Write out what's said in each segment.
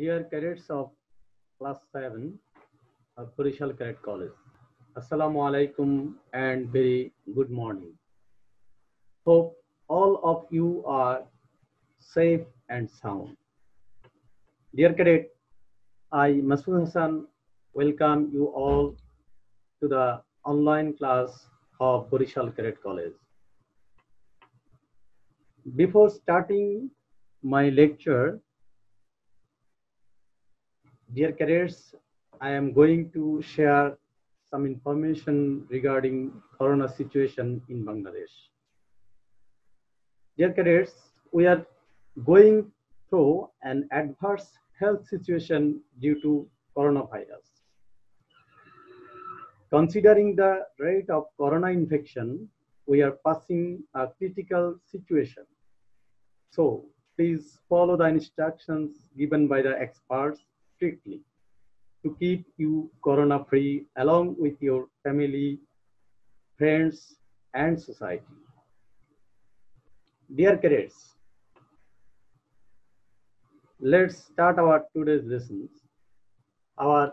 Dear cadets of class 7 of Purishal Cadet College, Assalamu alaikum and very good morning. Hope all of you are safe and sound. Dear cadet, I Masood Hassan welcome you all to the online class of Purishal Cadet College. Before starting my lecture, dear cadets, I am going to share some information regarding Corona situation in Bangladesh. Dear cadets, we are going through an adverse health situation due to coronavirus. Considering the rate of corona infection, we are passing a critical situation. So please follow the instructions given by the experts strictly to keep you corona-free along with your family, friends, and society. Dear cadets, let's start our today's lessons. Our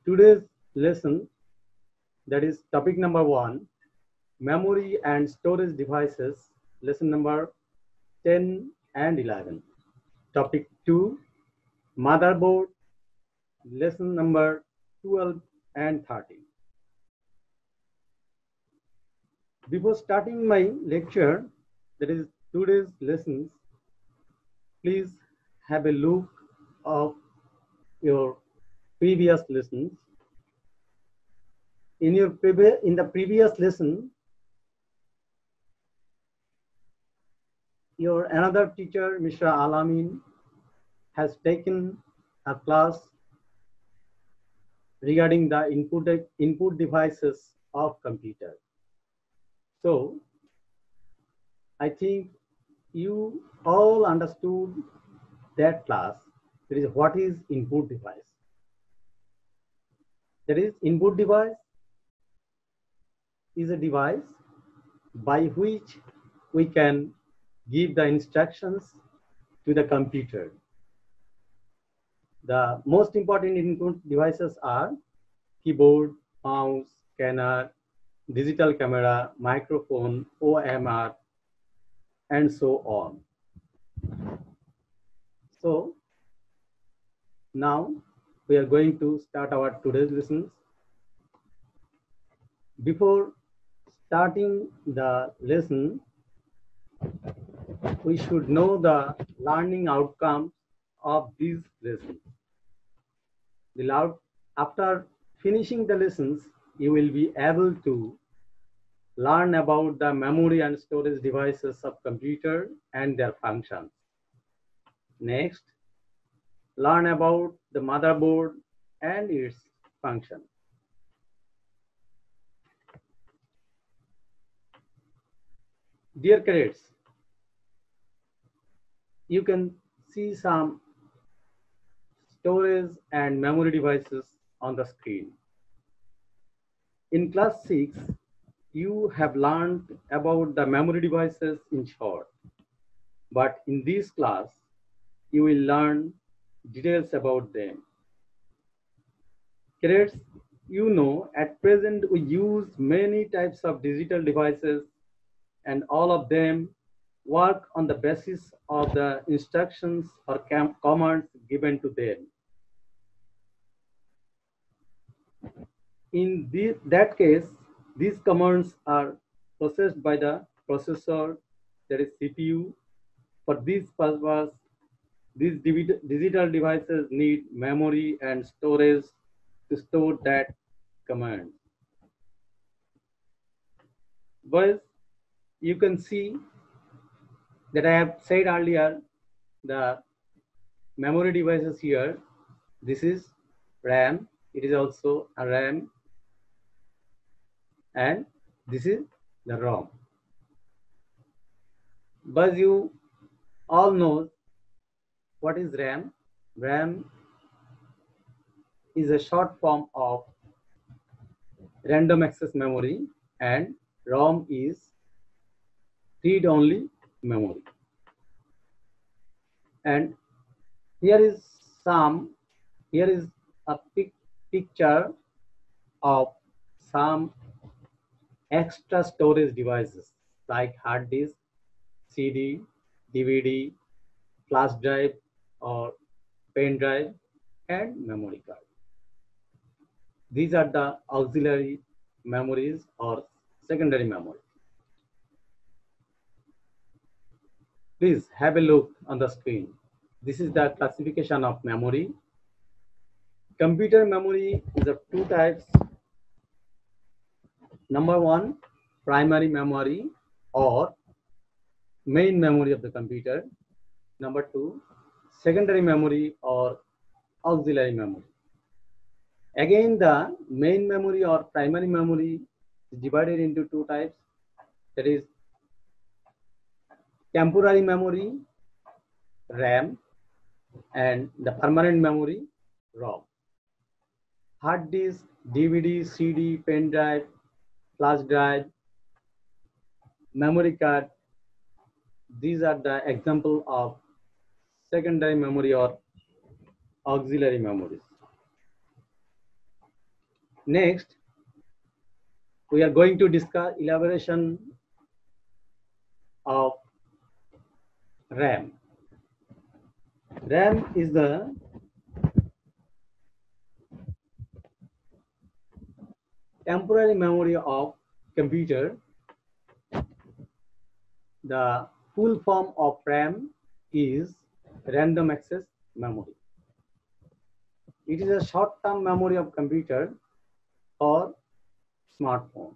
today's lesson, that is topic number 1, memory and storage devices, lesson number 10 and 11. Topic 2, motherboard, lesson number 12 and 13. Before starting my lecture, that is today's lessons, please have a look of your previous lessons. In the previous lesson, your another teacher, Mr. Alamin, has taken a class regarding the input devices of computer. So I think you all understood that class. That is, what is input device? That is, input device is a device by which we can give the instructions to the computer. The most important input devices are keyboard, mouse, scanner, digital camera, microphone, OMR, and so on. So now we are going to start our today's lessons. Before starting the lesson, we should know the learning outcomes of these lessons. After finishing the lessons, you will be able to learn about the memory and storage devices of computer and their functions. Next, learn about the motherboard and its function. Dear cadets, you can see some storage and memory devices on the screen. In class 6, you have learned about the memory devices in short, but in this class, you will learn details about them. Cadets, you know, at present we use many types of digital devices and all of them work on the basis of the instructions or commands given to them. In that case, these commands are processed by the processor, that is CPU. For this purpose, these digital devices need memory and storage to store that command. But you can see that I have said earlier, the memory devices here, this is RAM, it is also a RAM, and this is the ROM. But you all know what is RAM. RAM is a short form of random access memory, and ROM is read-only memory. And Here is some. Here is a picture of some extra storage devices like hard disk, CD, DVD, flash drive or pen drive, and memory card. These are the auxiliary memories or secondary memory. Please have a look on the screen. This is the classification of memory. Computer memory is of two types. Number one, primary memory or main memory of the computer. Number two, secondary memory or auxiliary memory. Again, the main memory or primary memory is divided into two types. That is temporary memory, RAM, and the permanent memory, ROM. Hard disk, DVD, CD, pen drive, flash drive, memory card. These are the example of secondary memory or auxiliary memories. Next, we are going to discuss elaboration of RAM. RAM is the temporary memory of computer. The full form of RAM is random access memory. It is a short-term memory of computer or smartphone.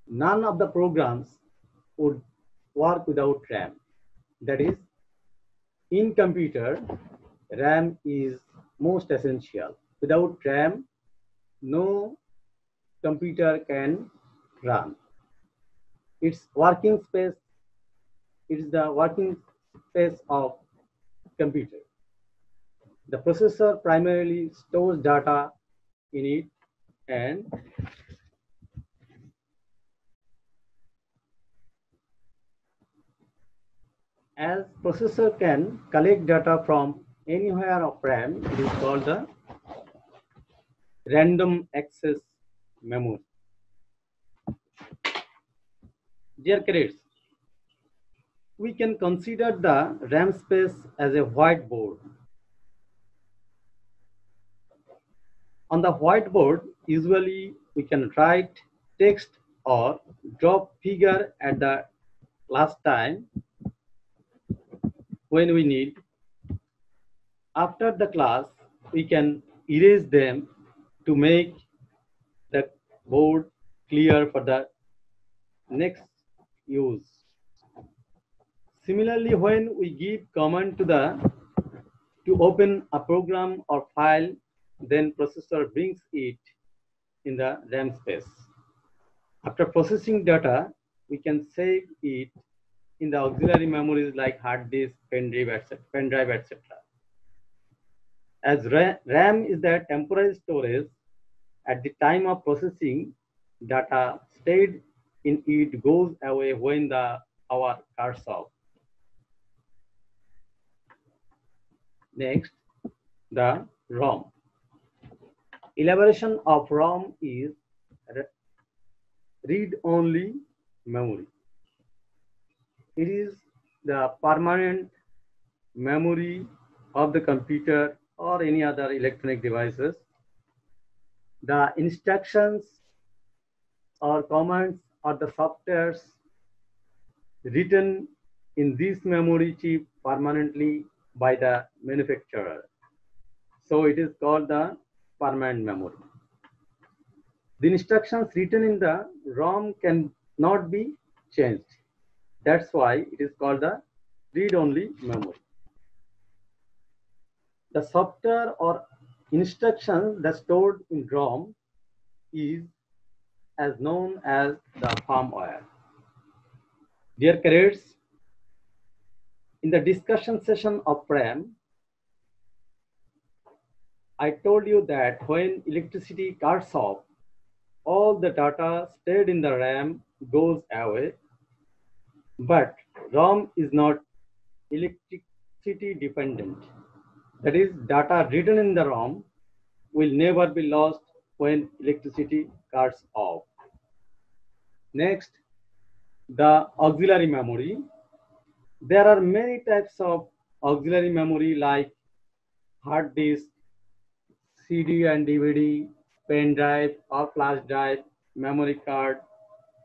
None of the programs would work without RAM. That is, in computer, RAM is most essential. Without RAM, no computer can run. Its working space, it is the working space of computer. The processor primarily stores data in it, and as processor can collect data from anywhere of RAM, it is called the random access memory. Dear cadets, we can consider the RAM space as a whiteboard. On the whiteboard, usually we can write text or draw figure at the last time when we need. After the class, we can erase them to make the board clear for the next use. Similarly, when we give command to open a program or file, then processor brings it in the RAM space. After processing data, we can save it in the auxiliary memories like hard disk, Pendrive, etc. As RAM is the temporary storage, at the time of processing, data stayed in it goes away when the power cuts off. Next, the ROM. Elaboration of ROM is read-only memory. It is the permanent memory of the computer or any other electronic devices. The instructions or commands or the softwares written in this memory chip permanently by the manufacturer. So it is called the permanent memory. The instructions written in the ROM cannot be changed. That's why it is called the read-only memory. The software or instructions that stored in ROM is as known as the firmware. Dear cadets, in the discussion session of RAM, I told you that when electricity cuts off, all the data stayed in the RAM goes away, but ROM is not electric electricity dependent. That is, data written in the ROM will never be lost when electricity cuts off. Next, the auxiliary memory. There are many types of auxiliary memory like hard disk, CD and DVD, pen drive or flash drive, memory card,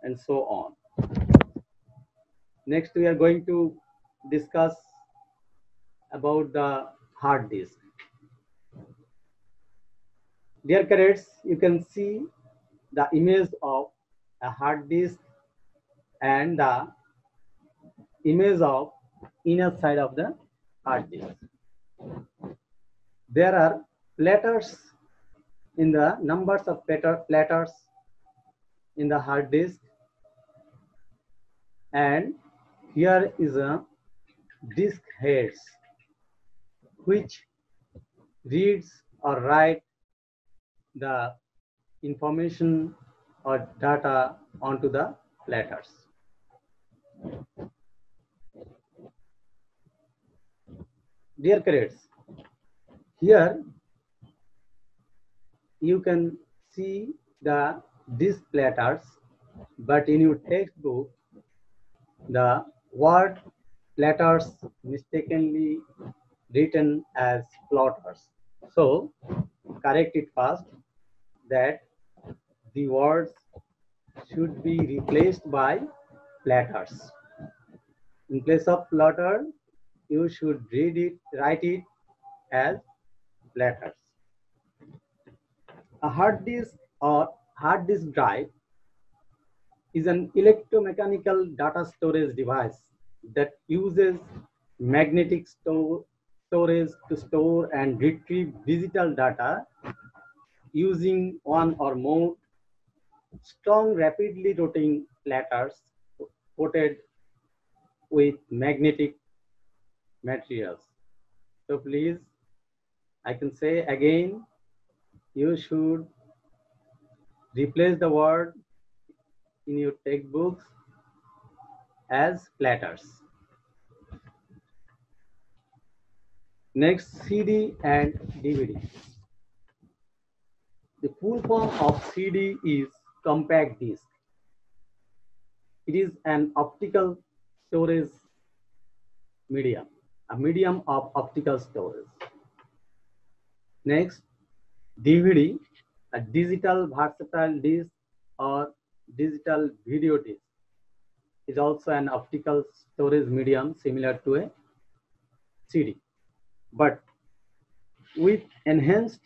and so on. Next, we are going to discuss about the hard disk. Dear cadets, you can see the image of a hard disk and the image of inner side of the hard disk. There are platters in the numbers of platters in the hard disk, and here is a disk heads which reads or write the information or data onto the platters. Dear cadets, here you can see the disk platters, but in your textbook the word platters mistakenly written as plotters. So correct it fast that the words should be replaced by platters. In place of plotter, you should write it as platters. A hard disk or hard disk drive is an electromechanical data storage device that uses magnetic storage to store and retrieve digital data using one or more strong, rapidly rotating platters coated with magnetic materials. So please, I can say again, you should replace the word in your textbooks as platters. Next, CD and DVD. The full form of CD is compact disc. It is an optical storage medium, a medium of optical storage. Next, DVD, a digital versatile disc or digital video disc, is also an optical storage medium similar to a CD, but with enhanced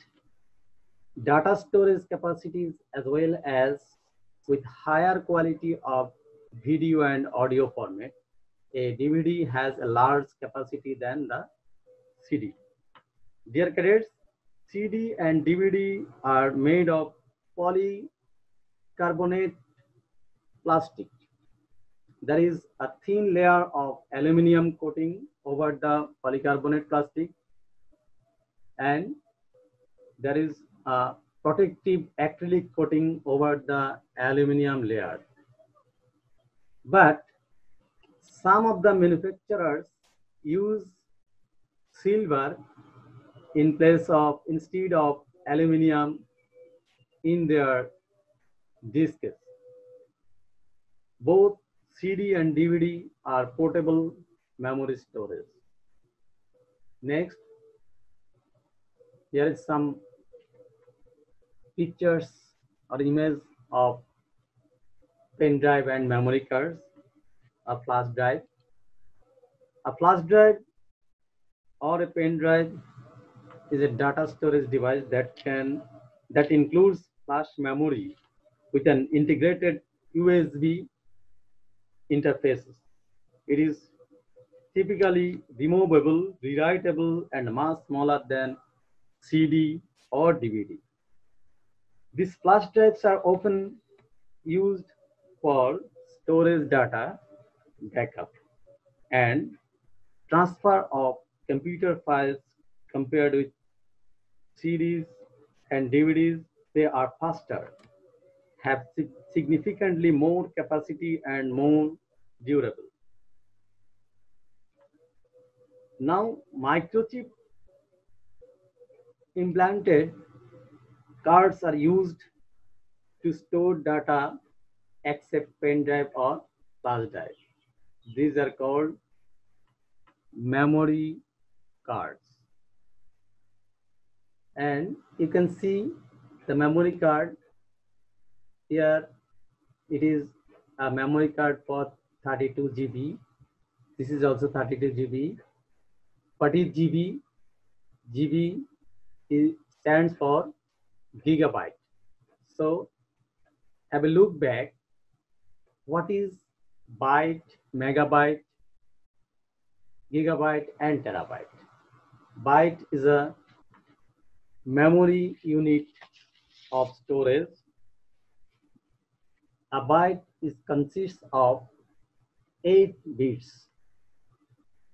data storage capacities as well as with higher quality of video and audio format. A DVD has a large capacity than the CD. Dear cadets, CD and DVD are made of polycarbonate plastic. There is a thin layer of aluminum coating over the polycarbonate plastic, and there is a protective acrylic coating over the aluminum layer. But some of the manufacturers use silver instead of aluminum in their discs. Both CD and DVD are portable memory storage. Next, here is some pictures or image of pen drive and memory cards, a flash drive. A flash drive or a pen drive is a data storage device that includes flash memory with an integrated USB interface. It is typically removable, rewritable, and much smaller than CD or DVD. These flash drives are often used for storage data backup and transfer of computer files. Compared with CDs and DVDs, they are faster, have significantly more capacity and more durable. Now, microchip implanted cards are used to store data except pendrive or flash drive. These are called memory cards. And you can see the memory card here. It is a memory card for 32 GB. This is also 32 GB. What is GB? GB stands for gigabyte. So have a look back. What is byte, megabyte, gigabyte, and terabyte? Byte is a memory unit of storage. A byte consists of 8 bits.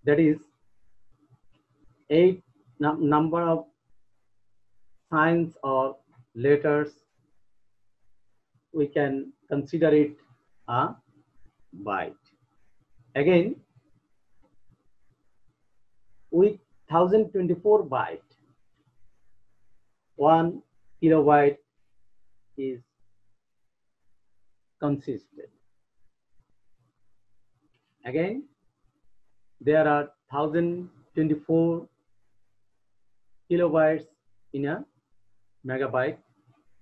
That is 8 number of signs or letters. We can consider it a byte. Again, with 1024 byte, 1 kilobyte is consisted. Again, there are 1024 kilobytes in a megabyte.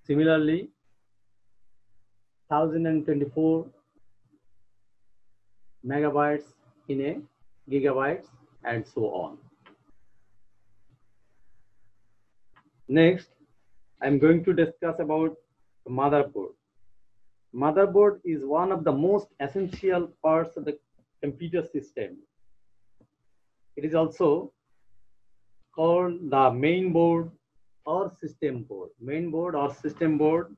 Similarly, 1024 megabytes in a gigabytes, and so on. Next, I'm going to discuss about the motherboard. Motherboard is one of the most essential parts of the computer system. It is also called the main board or system board. Main board or system board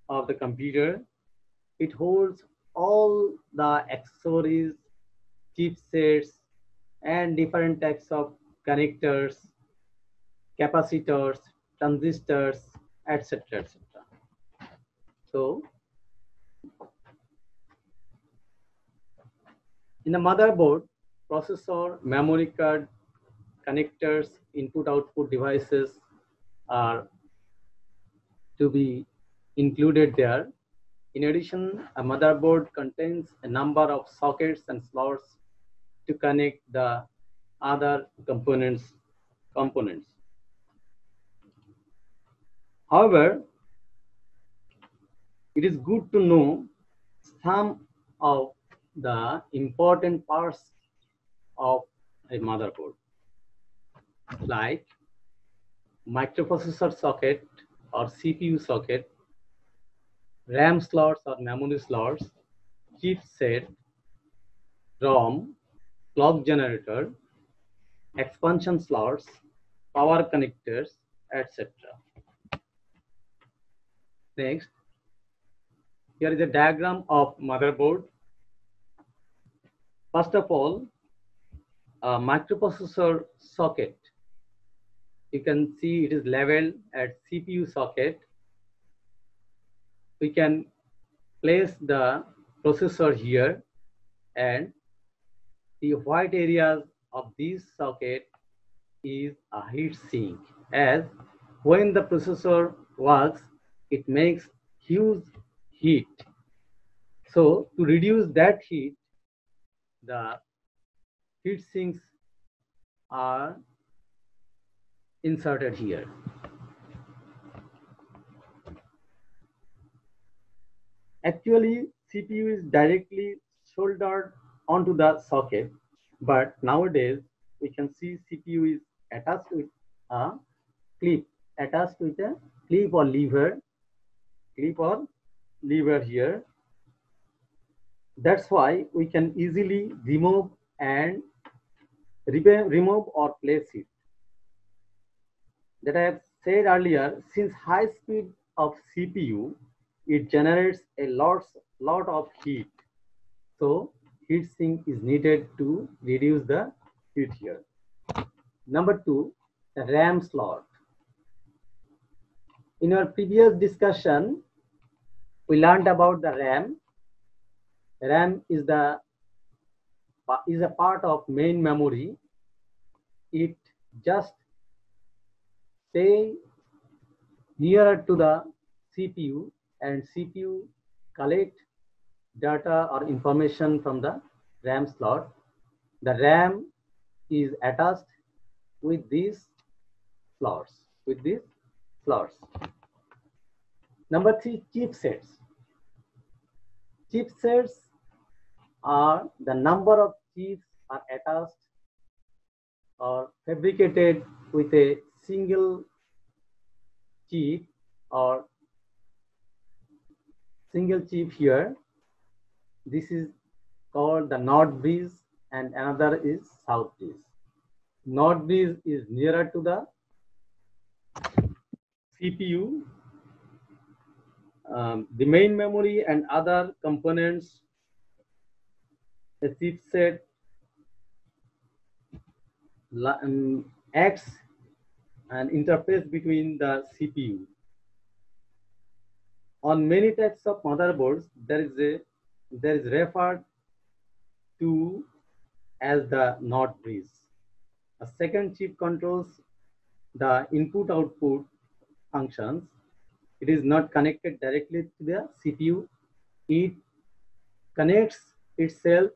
of the computer. It holds all the accessories, chipsets, and different types of connectors, capacitors, transistors, etc. etc. So, in the motherboard, processor, memory card, connectors, input-output devices are to be included there. In addition, a motherboard contains a number of sockets and slots to connect the other components. However, it is good to know some of the important parts of a motherboard, like microprocessor socket or CPU socket, RAM slots or memory slots, chipset, ROM, clock generator, expansion slots, power connectors, etc. Next, here is a diagram of motherboard. First of all, a microprocessor socket. You can see it is leveled at CPU socket. We can place the processor here, and the white areas of this socket is a heat sink, as when the processor works, it makes huge heat. So to reduce that heat, the heat sinks are inserted here. Actually, CPU is directly soldered onto the socket, but nowadays we can see CPU is attached with a clip, clip or lever here. That's why we can easily remove or place it. That I have said earlier, since high speed of CPU, it generates a lot of heat. So heat sink is needed to reduce the heat here. Number 2, the RAM slot. In our previous discussion, we learned about the RAM. RAM is a part of main memory. it just stay nearer to the CPU, and CPU collect data or information from the RAM slot. The RAM is attached with these slots, Number 3, chipsets. Chipsets are the number of chips are attached or fabricated with a single chip or single chip here. This is called the north bridge and another is south bridge. North bridge is nearer to the CPU. The main memory and other components, the chipset acts an interface between the CPU. On many types of motherboards, there is referred to as the NOT bridge. A second chip controls the input-output functions. It is not connected directly to the CPU. It connects itself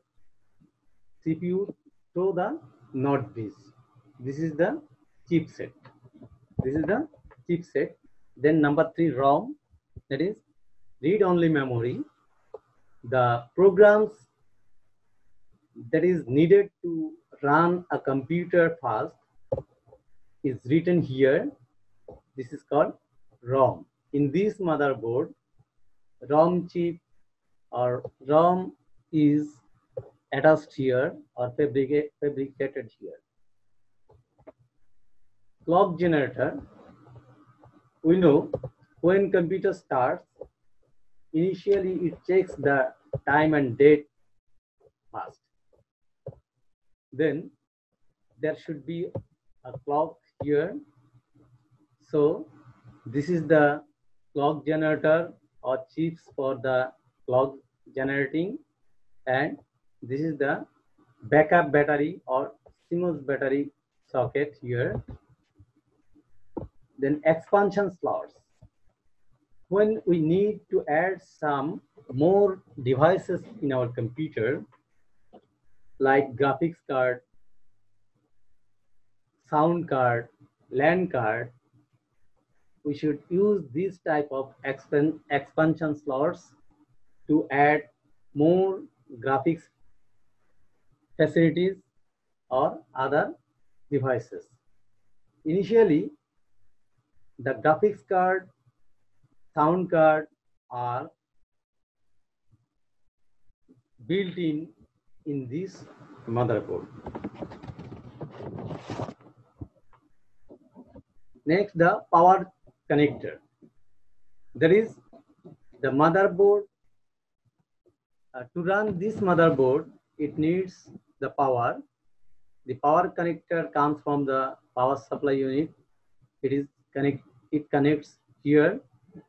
CPU to the NOT bridge. This is the chipset. Then number 3, ROM, that is read-only memory. The programs that is needed to run a computer fast is written here. This is called ROM. In this motherboard, ROM chip or ROM is attached here or fabricated here. Clock generator. We know when computer starts, initially it checks the time and date first. Then there should be a clock here. So this is the clock generator or chips for the clock generating, and this is the backup battery or CMOS battery socket here. Then expansion slots. When we need to add some more devices in our computer, like graphics card, sound card, LAN card, we should use this type of expansion slots to add more graphics facilities or other devices. Initially, the graphics card, sound card are built in this motherboard. Next, the power connector. There is the motherboard. To run this motherboard, it needs the power. The power connector comes from the power supply unit. It connects here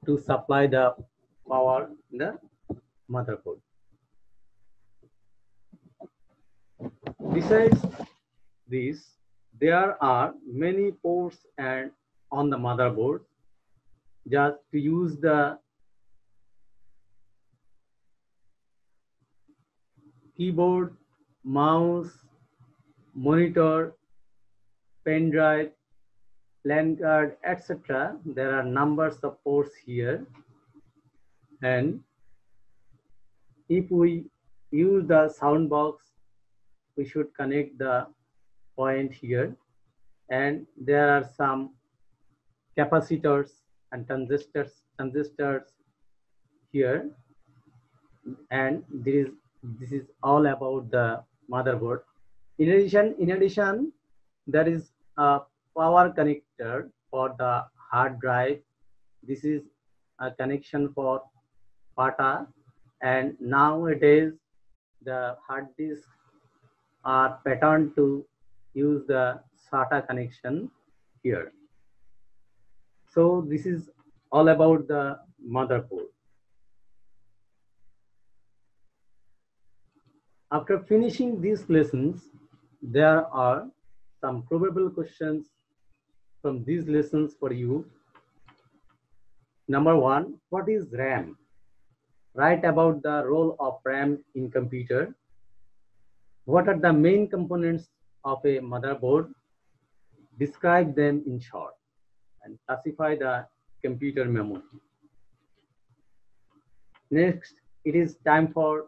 to supply the power in the motherboard. Besides this, there are many ports and on the motherboard. Just to use the keyboard, mouse, monitor, pendrive, LAN card, etc. There are numbers of ports here, and if we use the sound box, we should connect the point here, and there are some capacitors and transistors here, and this is all about the motherboard. In addition, there is a power connector for the hard drive. This is a connection for SATA, and nowadays the hard disks are patterned to use the SATA connection here. So this is all about the motherboard. After finishing these lessons, there are some probable questions from these lessons for you. Number one, what is RAM? Write about the role of RAM in computer. What are the main components of a motherboard? Describe them in short and classify the computer memory. Next, it is time for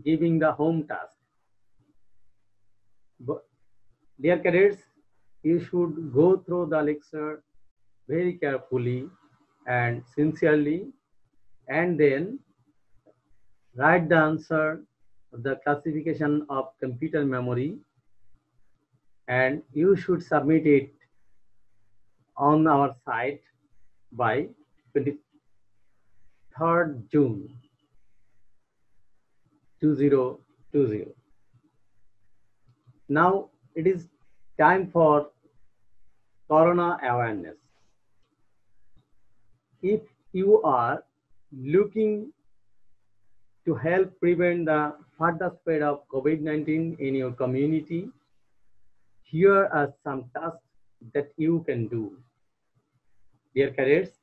giving the home task. Dear cadets, you should go through the lecture very carefully and sincerely, and then write the answer of the classification of computer memory, and you should submit it on our site by 23rd June 2020. Now it is time for Corona awareness. If you are looking to help prevent the further spread of COVID-19 in your community, here are some tasks that you can do. Dear cadets,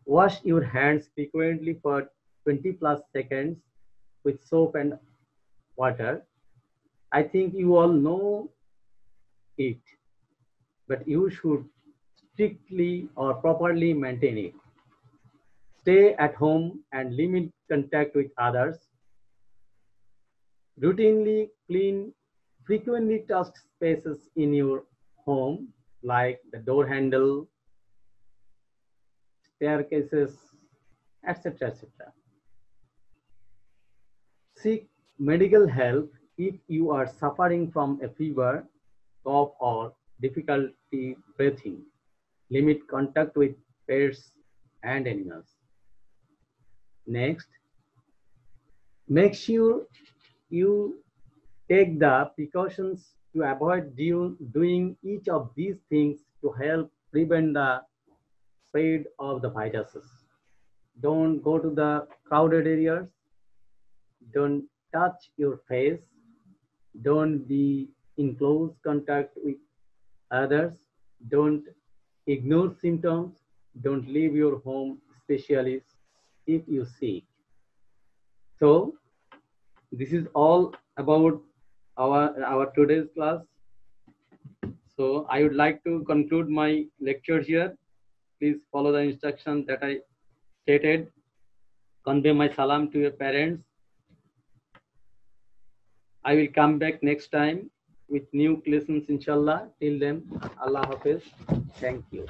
wash your hands frequently for 20 plus seconds with soap and water. I think you all know it, but you should strictly or properly maintain it. Stay at home and limit contact with others. Routinely clean frequently touched spaces in your home, like the door handle, staircases, etc. etc. Seek medical help if you are suffering from a fever, cough, or difficulty breathing. Limit contact with pets and animals. Next, make sure you take the precautions to avoid doing each of these things to help prevent the spread of the viruses. Don't go to the crowded areas. Don't touch your face. Don't be in close contact with others. Don't ignore symptoms. Don't leave your home, especially if you sick. So this is all about our today's class. So I would like to conclude my lecture here. Please follow the instructions that I stated. Convey my salam to your parents. I will come back next time with new lessons, inshallah. Till then, Allah Hafiz. Thank you.